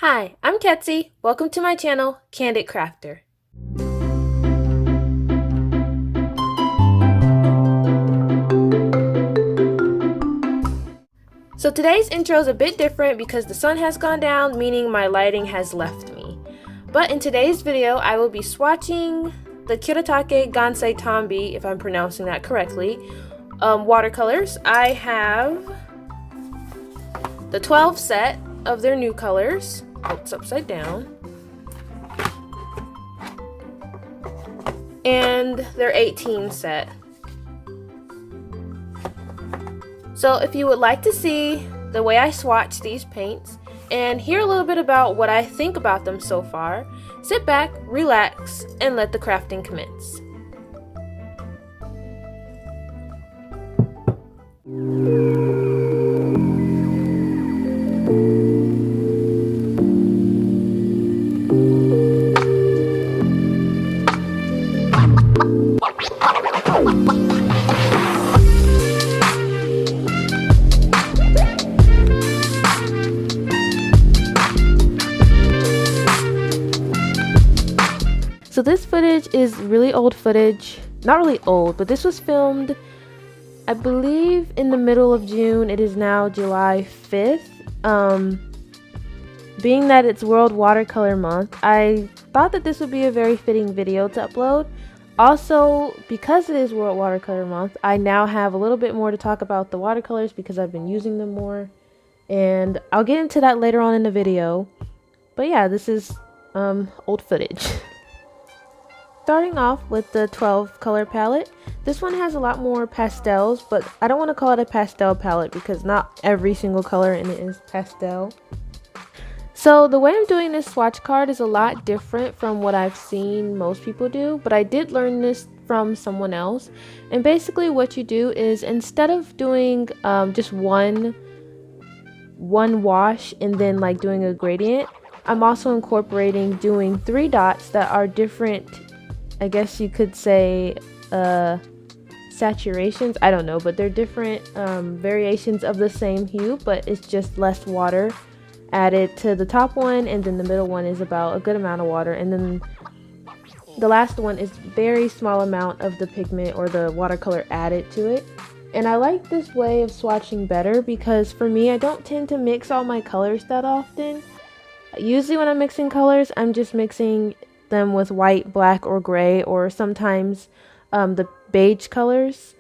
Hi, I'm Ketsi. Welcome to my channel, Candid Crafter. So today's intro is a bit different because the sun has gone down, meaning my lighting has left me. But in today's video, I will be swatching the Kuretake Gansai Tambi, if I'm pronouncing that correctly, watercolors. I have the 12 set of their new colors. It's upside down. And their 18 set. So if you would like to see the way I swatch these paints and hear a little bit about what I think about them so far, sit back, relax, and let the crafting commence. So this footage is really old footage, not really old, but this was filmed, I believe, in the middle of June. It is now July 5th. Being that it's World Watercolor Month, I thought that this would be a very fitting video to upload. Also, because it is World Watercolor Month, I now have a little bit more to talk about the watercolors because I've been using them more. And I'll get into that later on in the video. But yeah, this is old footage. Starting off with the 12 color palette, this one has a lot more pastels, but I don't want to call it a pastel palette because not every single color in it is pastel. So the way I'm doing this swatch card is a lot different from what I've seen most people do, but I did learn this from someone else. And basically what you do is, instead of doing just one wash and then like doing a gradient, I'm also incorporating doing 3 dots that are different, I guess you could say, saturations. I don't know, but they're different variations of the same hue, but it's just less water added to the top one, and then the middle one is about a good amount of water, and then the last one is very small amount of the pigment or the watercolor added to it. And I like this way of swatching better because for me, I don't tend to mix all my colors that often. Usually when I'm mixing colors, I'm just mixing them with white, black, or gray, or sometimes the beige colors.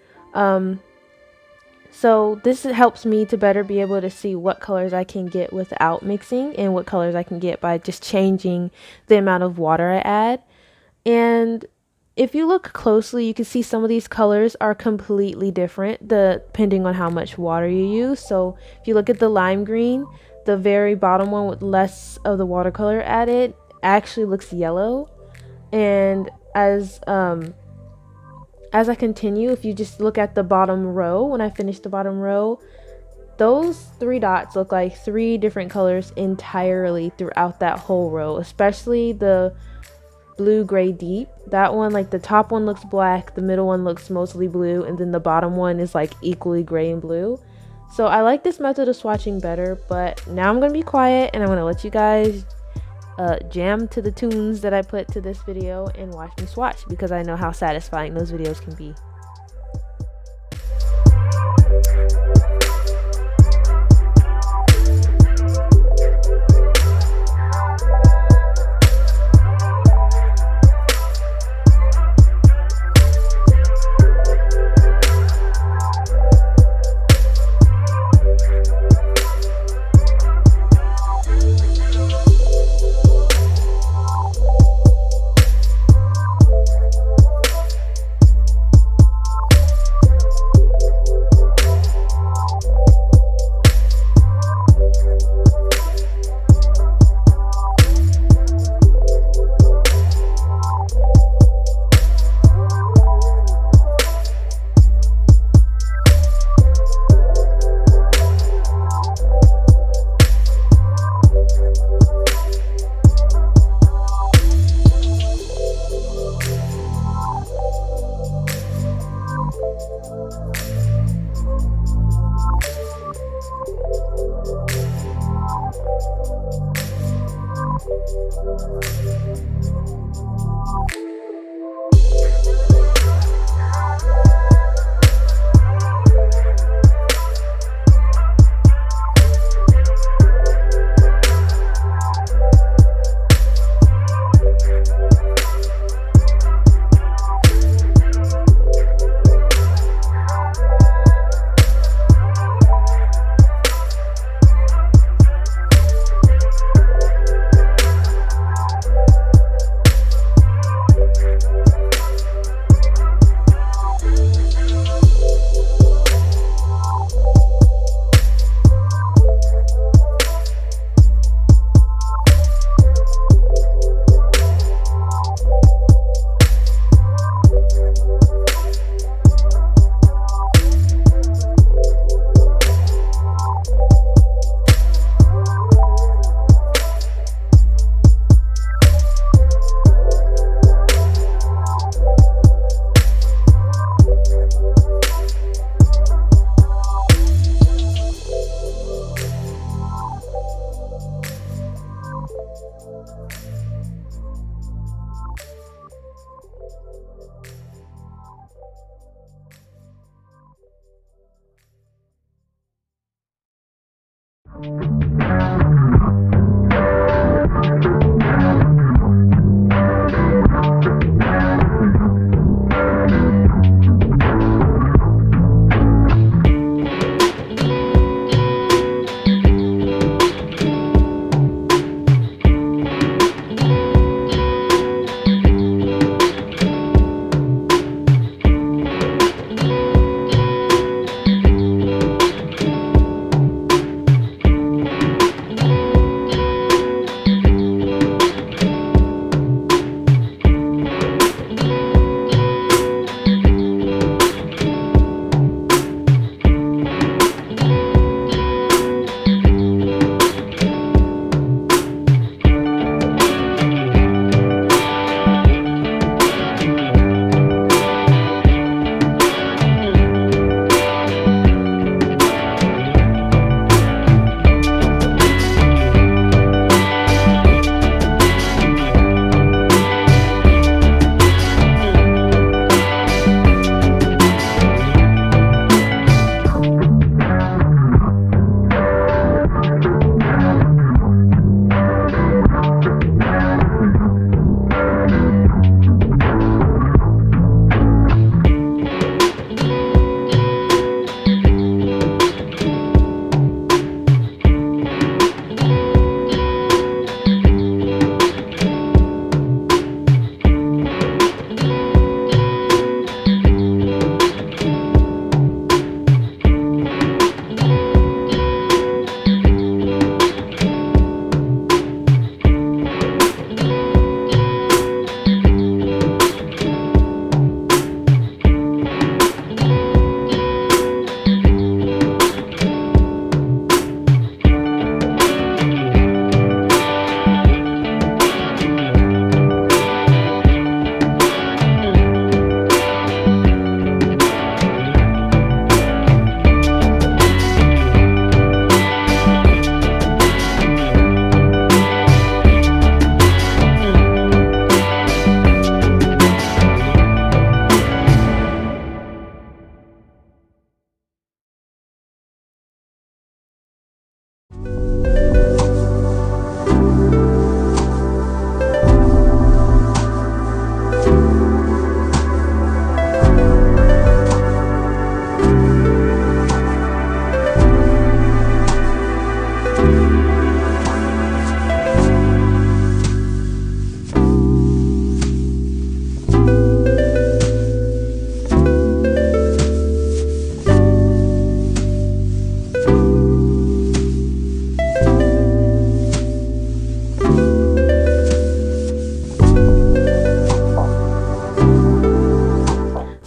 So this helps me to better be able to see what colors I can get without mixing and what colors I can get by just changing the amount of water I add. And if you look closely, you can see some of these colors are completely different depending on how much water you use. So if you look at the lime green, the very bottom one with less of the watercolor added actually looks yellow. And as I continue, if you just look at the bottom row, when I finish the bottom row, those 3 dots look like 3 different colors entirely throughout that whole row, especially the blue gray deep. That one, like the top one looks black, the middle one looks mostly blue, and then the bottom one is like equally gray and blue. So I like this method of swatching better, but now I'm gonna be quiet and I'm gonna let you guys jam to the tunes that I put to this video and watch me swatch, because I know how satisfying those videos can be.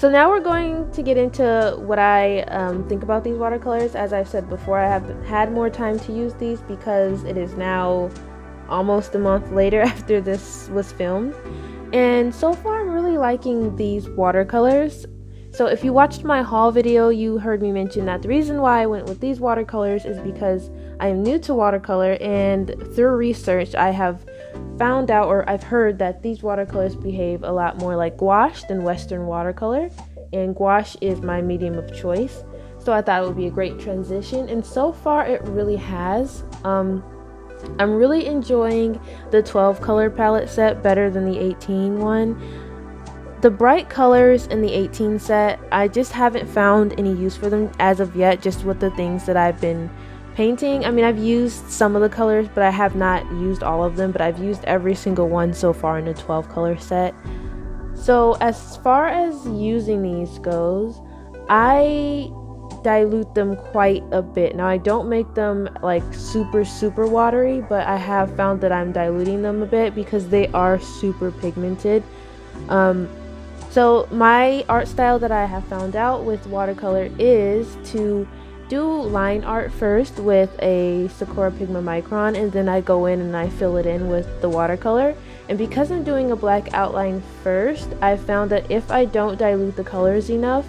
So now we're going to get into what I think about these watercolors. As I've said before, I have had more time to use these because it is now almost a month later after this was filmed. And so far I'm really liking these watercolors. So if you watched my haul video, you heard me mention that the reason why I went with these watercolors is because I am new to watercolor, and through research I have found out, or I've heard, that these watercolors behave a lot more like gouache than Western watercolor, and gouache is my medium of choice. So I thought it would be a great transition, and so far it really has. I'm really enjoying the 12 color palette set better than the 18 one. The bright colors in the 18 set, I just haven't found any use for them as of yet, just with the things that I've been painting. I mean, I've used some of the colors, but I have not used all of them, but I've used every single one so far in the 12 color set. So as far as using these goes, I dilute them quite a bit. Now I don't make them like super watery, but I have found that I'm diluting them a bit because they are super pigmented. So my art style that I have found out with watercolor is to do line art first with a Sakura Pigma Micron, and then I go in and I fill it in with the watercolor. And because I'm doing a black outline first, I found that if I don't dilute the colors enough,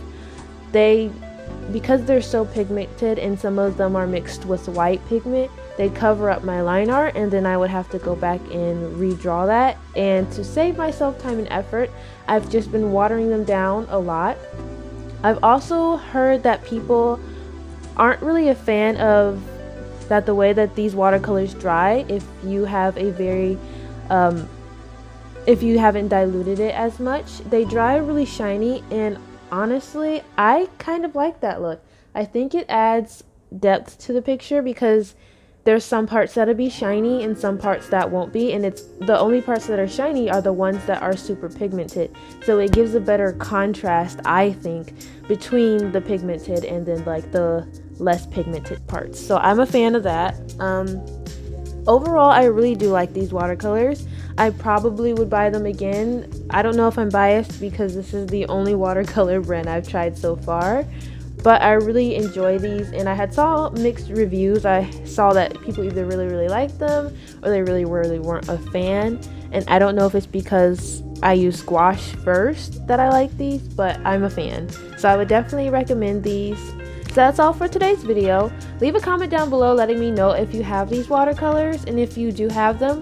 because they're so pigmented and some of them are mixed with white pigment, they cover up my line art, and then I would have to go back and redraw that. And to save myself time and effort, I've just been watering them down a lot. I've also heard that people aren't really a fan of the way that these watercolors dry if you have a very if you haven't diluted it as much. They dry really shiny, and honestly, I kind of like that look. I think it adds depth to the picture because there's some parts that'll be shiny and some parts that won't be, and it's the only parts that are shiny are the ones that are super pigmented. So it gives a better contrast, I think, between the pigmented and then like the less pigmented parts. So I'm a fan of that. Overall, I really do like these watercolors. I probably would buy them again. I don't know if I'm biased because this is the only watercolor brand I've tried so far, but I really enjoy these, and I had saw mixed reviews. I saw that people either really liked them or they really weren't a fan, and I don't know if it's because I use gouache first that I like these, but I'm a fan. So I would definitely recommend these. So that's all for today's video. Leave a comment down below letting me know if you have these watercolors, and if you do have them,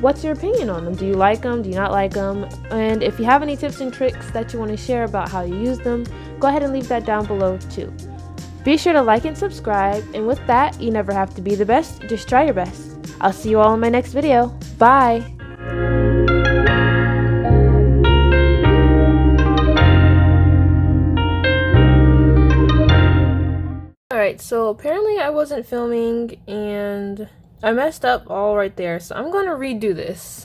what's your opinion on them? Do you like them? Do you not like them? And if you have any tips and tricks that you want to share about how you use them, go ahead and leave that down below too. Be sure to like and subscribe, and with that, you never have to be the best, just try your best. I'll see you all in my next video. Bye! Alright, so apparently I wasn't filming and I messed up all right there, so I'm going to redo this.